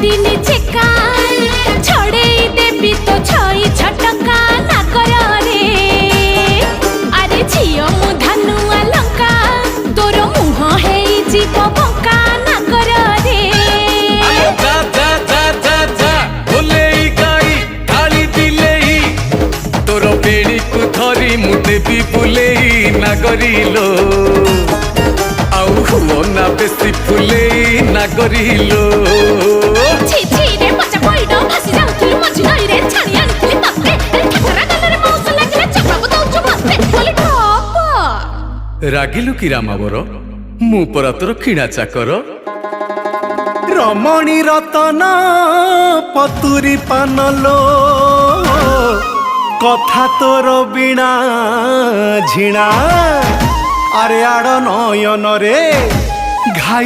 दिनी चेका छड़े देवी तो छई छटका ना कर रे अरे झियो मु धनुआ लंका तोर मुह हे जीव बंका ना कर रे जा जा जा जा जा बोले गाई गाली दिले तोर बेड़ी को धरी मुते भी बुले ना करिलो आउ हुओ ना बेसी फुले ना करिलो छि छि रे मजा पइडो भासी जाउथुलु मझी नई रे छाणी आनिथिलि तते ठकरा गलरे मौस लागिले चकराबो दउछु मस्ते बोली टप रागिलु कि रामावर मु परा तोर किणा चाकर रमणी रतन पतुरी पानलो कथा तोर बिना झिणा अरे आड़ नयन रे घाई